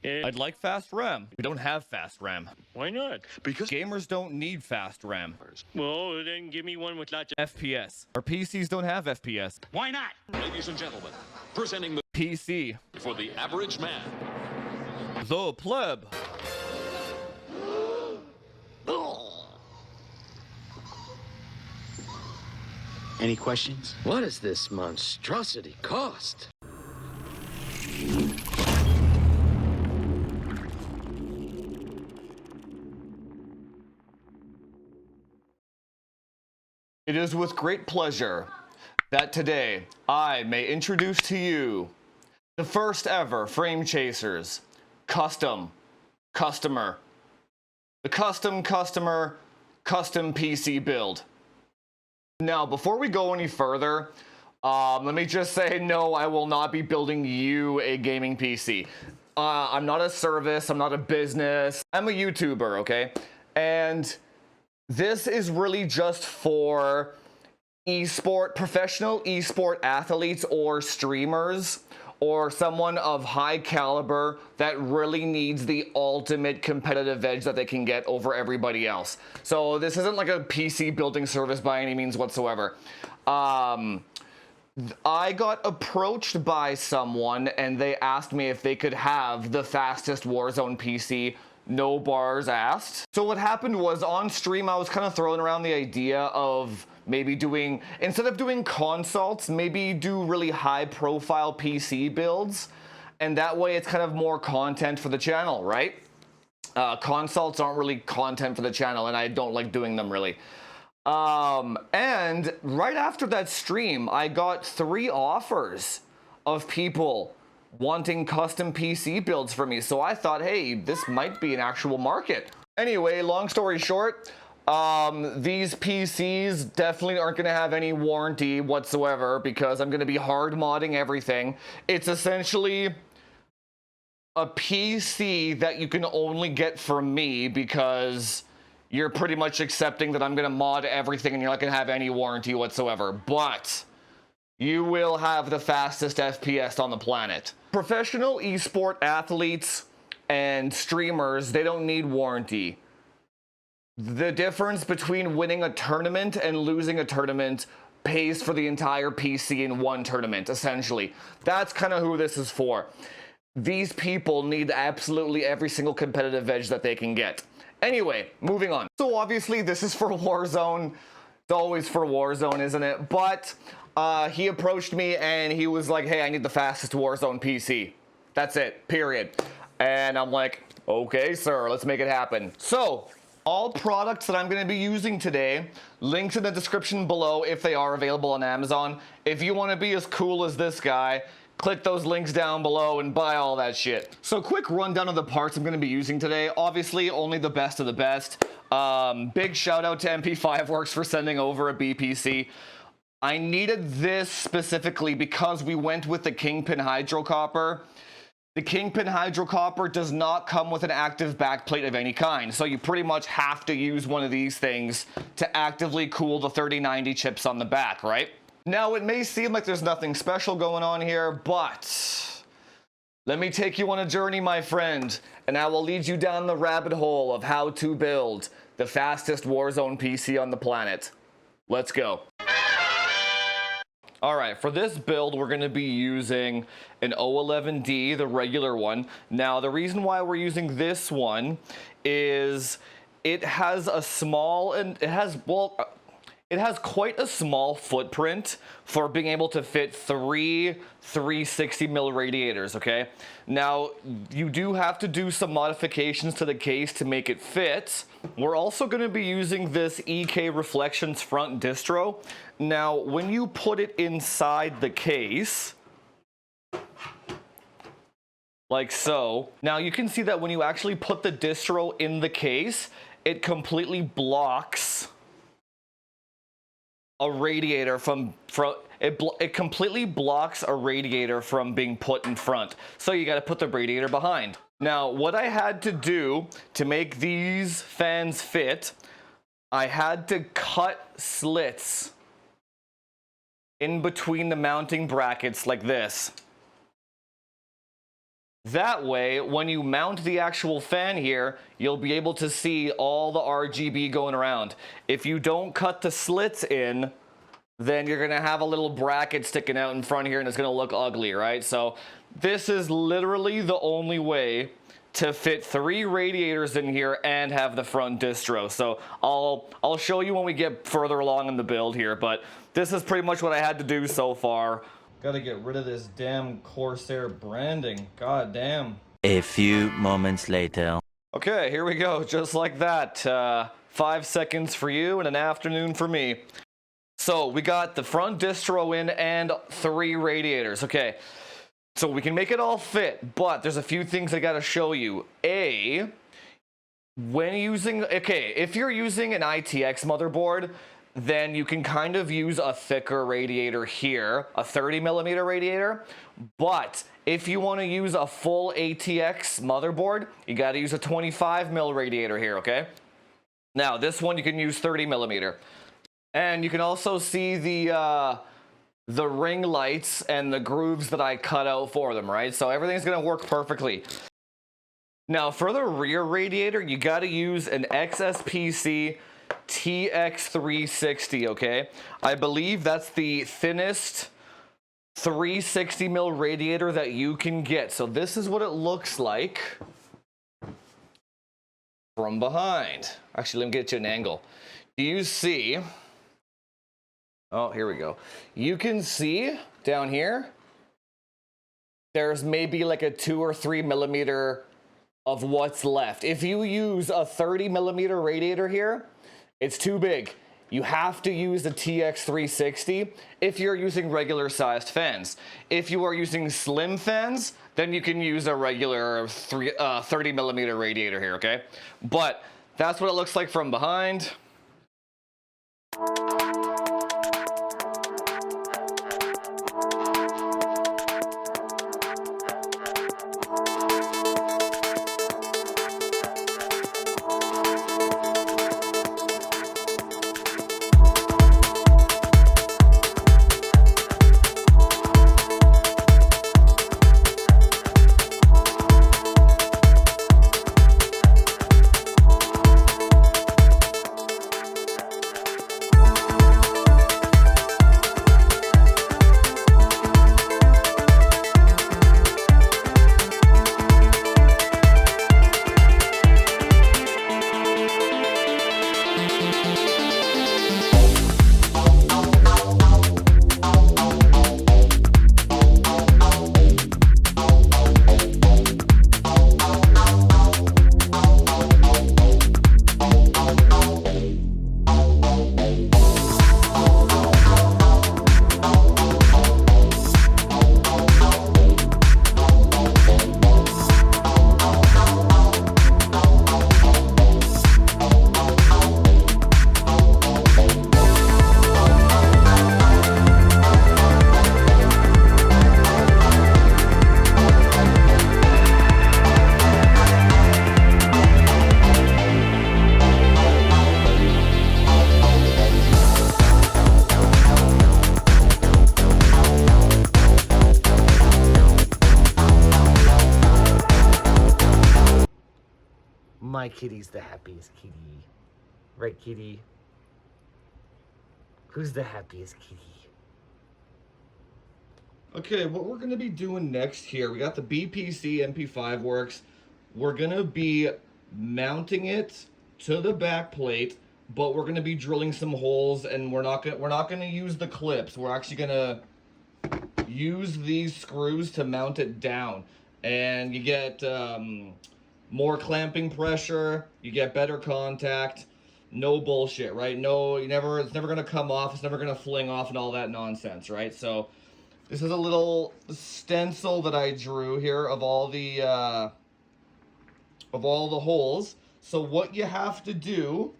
I'd like fast RAM. We don't have fast RAM. Why not? Because Gamers don't need fast RAM. Well, then give me one with lots of FPS. Our PCs don't have FPS. Why not? Ladies and gentlemen, presenting the PC. for the average man. The pleb. Any questions? What does this monstrosity cost? It is with great pleasure that today I may introduce to you the first ever Frame Chasers custom PC build. Now, before we go any further, let me just say, no, I will not be building you a gaming PC. I'm not a service, I'm not a business, I'm a YouTuber, okay? And this is really just for professional esport athletes or streamers, or someone of high caliber that really needs the ultimate competitive edge that they can get over everybody else. So this isn't like a PC building service by any means whatsoever. I got approached by someone and they asked me if they could have the fastest Warzone PC. No bars asked. So what happened was, on stream I was kind of throwing around the idea of maybe doing, instead of doing consults, maybe do really high profile PC builds, and that way it's kind of more content for the channel, right? Consults aren't really content for the channel and I don't like doing them really. And right after that stream I got 3 offers of people wanting custom PC builds for me, so I thought, hey, this might be an actual market. Anyway, long story short, these PCs definitely aren't going to have any warranty whatsoever because I'm going to be hard modding everything. It's essentially a PC that you can only get from me because you're pretty much accepting that I'm going to mod everything and you're not going to have any warranty whatsoever. But you will have the fastest FPS on the planet. Professional esport athletes and streamers, they don't need warranty. The difference between winning a tournament and losing a tournament pays for the entire PC in one tournament, essentially. That's kind of who this is for. These people need absolutely every single competitive edge that they can get. Anyway, moving on. So obviously this is for Warzone. It's always for Warzone, isn't it? But he approached me and he was like, hey, I need the fastest Warzone PC. That's it, period. And I'm like, okay, sir, let's make it happen. So all products that I'm going to be using today, links in the description below if they are available on Amazon. If you want to be as cool as this guy, click those links down below and buy all that shit. So quick rundown of the parts I'm going to be using today. Obviously, only the best of the best. Big shout out to MP5 Works for sending over a BPC. I needed this specifically because we went with the Kingpin Hydrocopper. The Kingpin Hydrocopper does not come with an active backplate of any kind, so you pretty much have to use one of these things to actively cool the 3090 chips on the back, right? Now, it may seem like there's nothing special going on here, but let me take you on a journey, my friend, and I will lead you down the rabbit hole of how to build the fastest Warzone PC on the planet. Let's go. Alright, for this build, we're going to be using an O11D, the regular one. Now, the reason why we're using this one is it has a small, and it has quite a small footprint for being able to fit 3 360mm radiators, okay? Now, you do have to do some modifications to the case to make it fit. We're also going to be using this EK Reflections front distro. Now, when you put it inside the case, like so, now you can see that when you actually put the distro in the case, it completely blocks a radiator it completely blocks a radiator from being put in front. So you got to put the radiator behind. Now, what I had to do to make these fans fit, I had to cut slits in between the mounting brackets like this. That way, when you mount the actual fan here, you'll be able to see all the RGB going around. If you don't cut the slits in, then you're gonna have a little bracket sticking out in front here and it's gonna look ugly, right? So this is literally the only way to fit 3 radiators in here and have the front distro. So I'll show you when we get further along in the build here, but this is pretty much what I had to do so far. Gotta get rid of this damn Corsair branding. God damn. A few moments later. Okay, here we go. Just like that. 5 seconds for you and an afternoon for me. So we got the front distro in and 3 radiators. Okay, so we can make it all fit, but there's a few things I gotta show you. When using, okay, if you're using an ITX motherboard, then you can kind of use a thicker radiator here, a 30mm radiator. But if you want to use a full ATX motherboard, you got to use a 25mm radiator here, okay? Now, this one you can use 30mm. And you can also see the ring lights and the grooves that I cut out for them, right? So everything's going to work perfectly. Now, for the rear radiator, you got to use an XSPC TX360, okay? I believe that's the thinnest 360mm radiator that you can get. So this is what it looks like from behind. Actually, let me get you an angle. Do you see? Oh, here we go. You can see down here, there's maybe like a 2 or 3mm of what's left. If you use a 30mm radiator here, it's too big. You have to use the TX360 if you're using regular sized fans. If you are using slim fans, then you can use a regular 30mm radiator here, okay? But that's what it looks like from behind. My kitty's the happiest kitty. Right, kitty? Who's the happiest kitty? Okay, what we're going to be doing next here, we got the BPC MP5 works. We're going to be mounting it to the back plate, but we're going to be drilling some holes, and we're not going to use the clips. We're actually going to use these screws to mount it down. And you get more clamping pressure, you get better contact, no bullshit, right? No, it's never gonna come off, it's never gonna fling off and all that nonsense, right? So this is a little stencil that I drew here of all the holes. So what you have to do,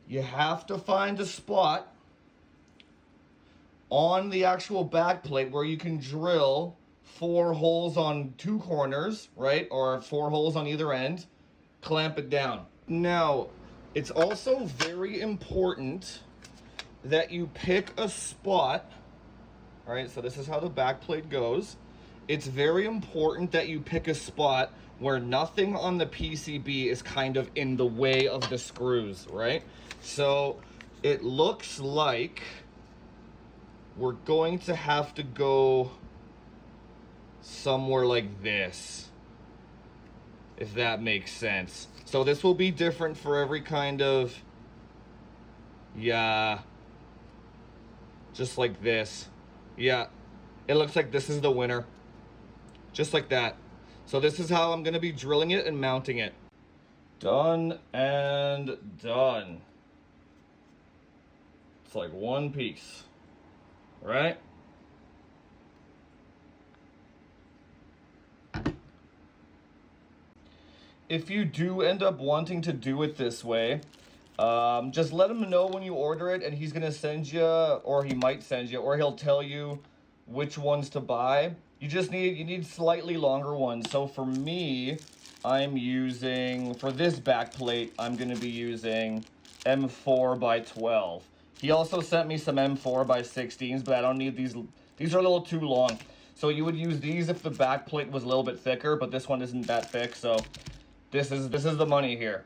you have to find a spot on the actual back plate where you can drill 4 holes on 2 corners, right? Or 4 holes on either end, clamp it down. Now, it's also very important that you pick a spot, all right? So this is how the back plate goes. it's very important that you pick a spot where nothing on the PCB is kind of in the way of the screws, right? So it looks like we're going to have to go somewhere like this, if that makes sense. So this will be different for every kind of, yeah, just like this. Yeah, it looks like this is the winner. Just like that. So this is how I'm going to be drilling it and mounting it. Done and done. It's like one piece, right? If you do end up wanting to do it this way, just let him know when you order it, and he's gonna send you, or he might send you, or he'll tell you which ones to buy. You need slightly longer ones. So for me, I'm using, for this back plate, I'm gonna be using M4 by 12. He also sent me some M4 by 16s, but I don't need these. These are a little too long. So you would use these if the back plate was a little bit thicker, but this one isn't that thick, so this is the money here.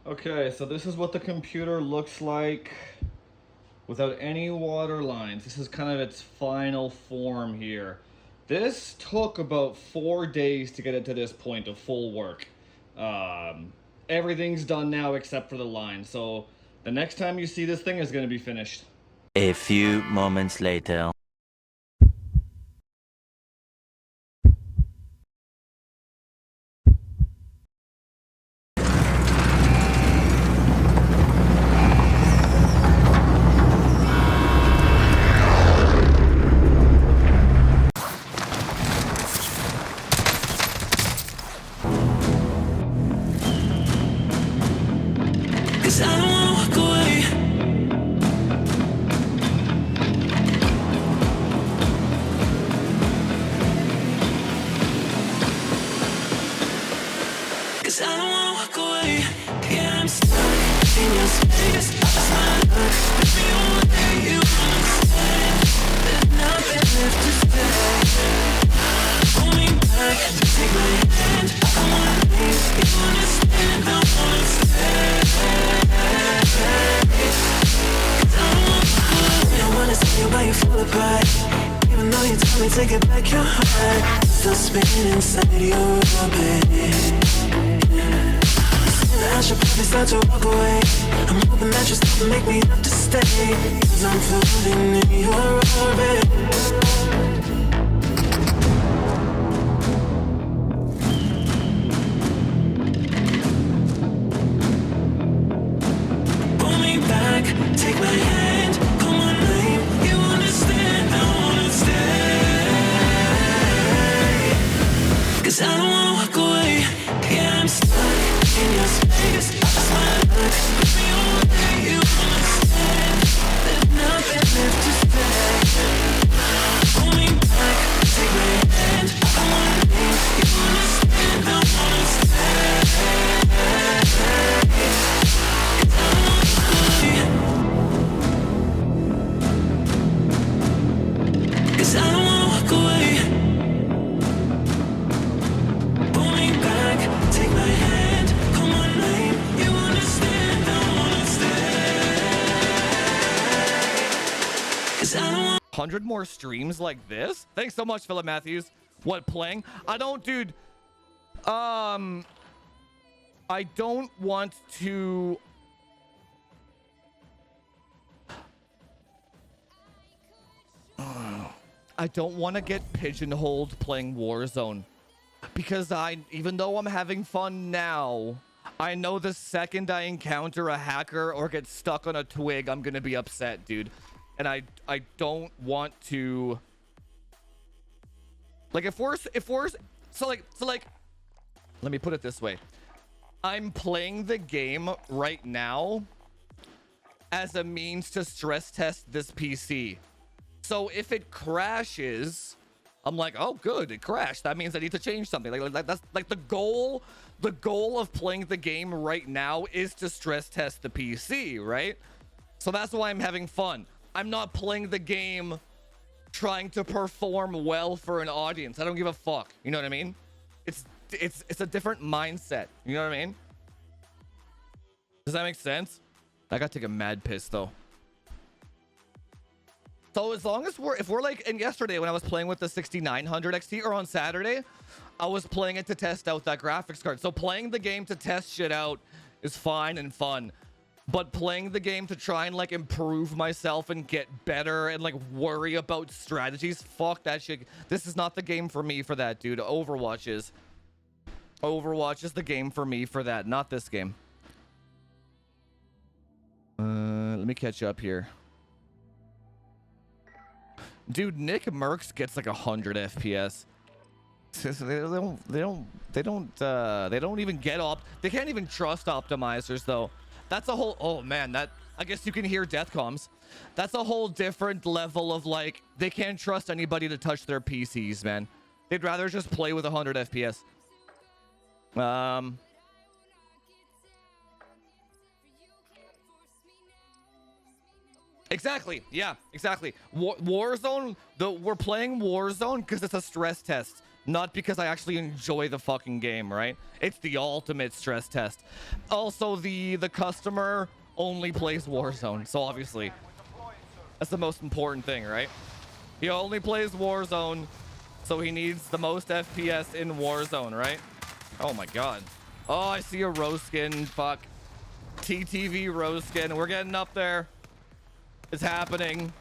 Okay, so this is what the computer looks like without any water lines. This is kind of its final form here. This took about 4 days to get it to this point of full work. Everything's done now except for the line. So the next time you see this thing is going to be finished. A few moments later. Cause I don't wanna walk away. Cause I don't wanna walk away. Yeah, I'm stuck in your space. It's my luck. Baby, one day you understand. There's nothing left to say. Pull me back, take my hand. I wanna leave, you understand. I wanna stay. Why you fall apart? Even though you told me to get back your heart, still spinning inside your orbit. I should probably start to walk away. I'm hoping that you stop and make me have to stay. Cause I'm floating in your orbit. Pull me back, take my hand, call my name. You understand, I wanna stay. Cause I don't wanna walk away. Yeah, I'm stuck in your space. It's my luck. Baby, one day you understand. There's nothing left to say. Pull me back, take my hand. I wanna leave. You understand, I wanna stay. Cause I don't wanna walk away. Pull me back, take my hand, call my name. You understand, I wanna stay. Cause I don't want 100 more streams like this? Thanks so much, Philip Matthews. What, playing? I don't, dude. I don't want to. I don't want to get pigeonholed playing Warzone, because even though I'm having fun now, I know the second I encounter a hacker or get stuck on a twig, I'm gonna be upset, dude. And I don't want to. Like, if we're so like let me put it this way. I'm playing the game right now as a means to stress test this PC. So if it crashes, I'm like, oh, good, it crashed. That means I need to change something. Like that's like the goal. The goal of playing the game right now is to stress test the PC, right? So that's why I'm having fun. I'm not playing the game trying to perform well for an audience. I don't give a fuck. You know what I mean? It's a different mindset. You know what I mean? Does that make sense? I gotta take a mad piss though. So as long as if we're like, and yesterday when I was playing with the 6900 XT, or on Saturday, I was playing it to test out that graphics card. So playing the game to test shit out is fine and fun. But playing the game to try and like improve myself and get better and like worry about strategies, fuck that shit. This is not the game for me for that, dude. Overwatch is the game for me for that, not this game. Let me catch up here. Dude, Nick Merckx gets like 100 FPS. They don't even get they can't even trust optimizers though. That's a whole, oh man, that, I guess you can hear death comms. That's a whole different level of like, they can't trust anybody to touch their PCs, man. They'd rather just play with 100 FPS. Exactly. Yeah, exactly. Warzone, we're playing Warzone because it's a stress test, not because I actually enjoy the fucking game, right? It's the ultimate stress test. Also, the customer only plays Warzone, so obviously that's the most important thing, right? He only plays Warzone, so he needs the most FPS in Warzone, right? Oh my god. Oh, I see a rose skin. Fuck. TTV rose skin. We're getting up there. It's happening.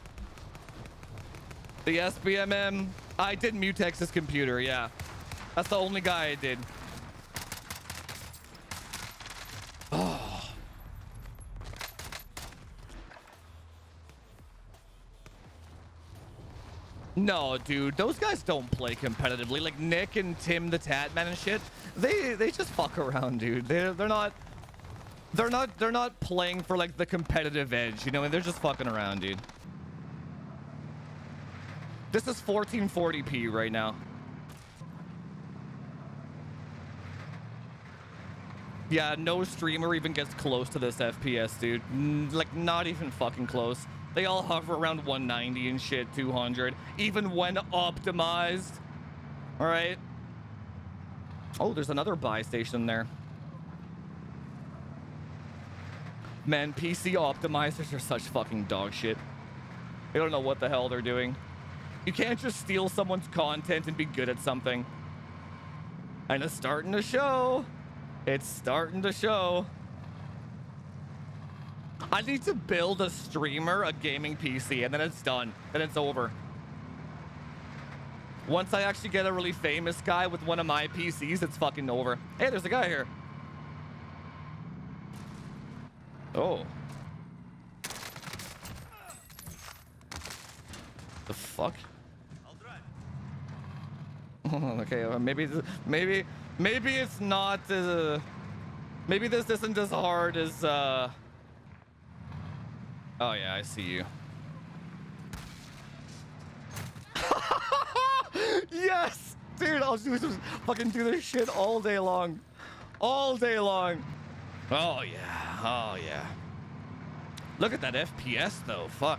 The SBMM. I did Mutex's computer, yeah. That's the only guy I did. Oh. No, dude, those guys don't play competitively. Like Nick and Tim the Tatman and shit. They just fuck around, dude. They're not playing for like the competitive edge, you know, and they're just fucking around, dude. This is 1440p right now. Yeah, no streamer even gets close to this FPS, dude. Like, not even fucking close. They all hover around 190 and shit, 200, even when optimized. All right. Oh, there's another buy station there. Man, PC optimizers are such fucking dog shit. They don't know what the hell they're doing. You can't just steal someone's content and be good at something. And it's starting to show. It's starting to show. I need to build a streamer, a gaming PC, and then it's done. Then it's over. Once I actually get a really famous guy with one of my PCs, it's fucking over. Hey, there's a guy here. Oh. The fuck? Okay, maybe it's not maybe this isn't as hard as oh yeah, I see you. Yes, dude, I'll just fucking do this shit all day long. All day long. Oh yeah, oh yeah. Look at that FPS though, fuck.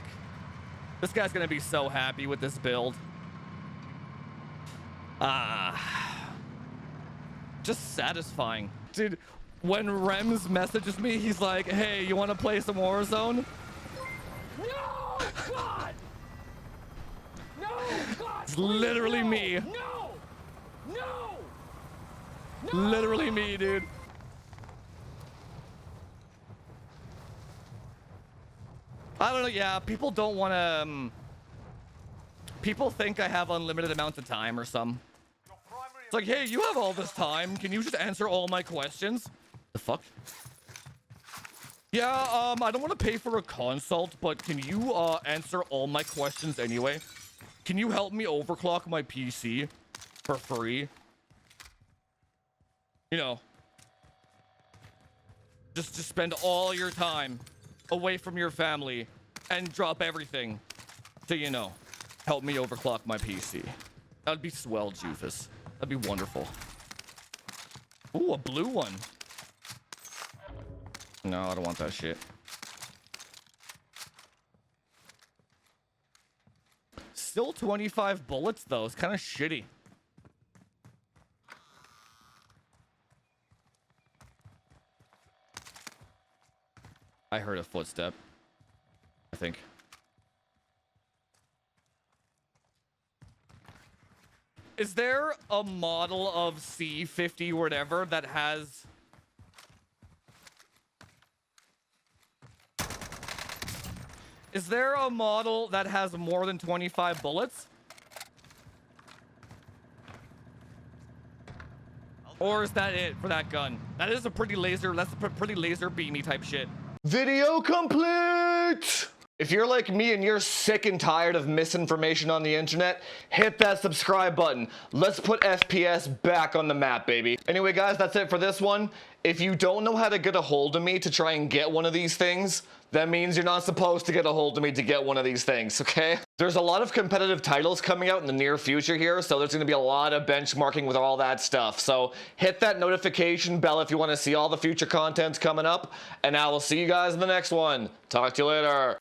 This guy's gonna be so happy with this build. Just satisfying. Dude, when Rems messages me, he's like, hey, you wanna play some Warzone? No, God! No, God! It's literally me. No! No! Literally me, dude. I don't know, yeah, people don't want to, people think I have unlimited amounts of time or some. It's like, hey, you have all this time. Can you just answer all my questions? The fuck? Yeah, I don't want to pay for a consult, but can you answer all my questions anyway? Can you help me overclock my PC for free? You know, just spend all your time away from your family and drop everything to, you know, help me overclock my PC. That'd be swell, Jufus. That'd be wonderful. Ooh, a blue one. No, I don't want that shit. Still 25 bullets, though. It's kind of shitty. I heard a footstep. I think. Is there a model of C50 or whatever that has... Is there a model that has more than 25 bullets? Or is that it for that gun? That is a pretty laser, that's a pretty laser beamy type shit. Video complete! If you're like me and you're sick and tired of misinformation on the internet, hit that subscribe button. Let's put FPS back on the map, baby. Anyway, guys, that's it for this one. If you don't know how to get a hold of me to try and get one of these things, that means you're not supposed to get a hold of me to get one of these things, okay? There's a lot of competitive titles coming out in the near future here, so there's gonna be a lot of benchmarking with all that stuff. So hit that notification bell if you wanna see all the future contents coming up, and I will see you guys in the next one. Talk to you later.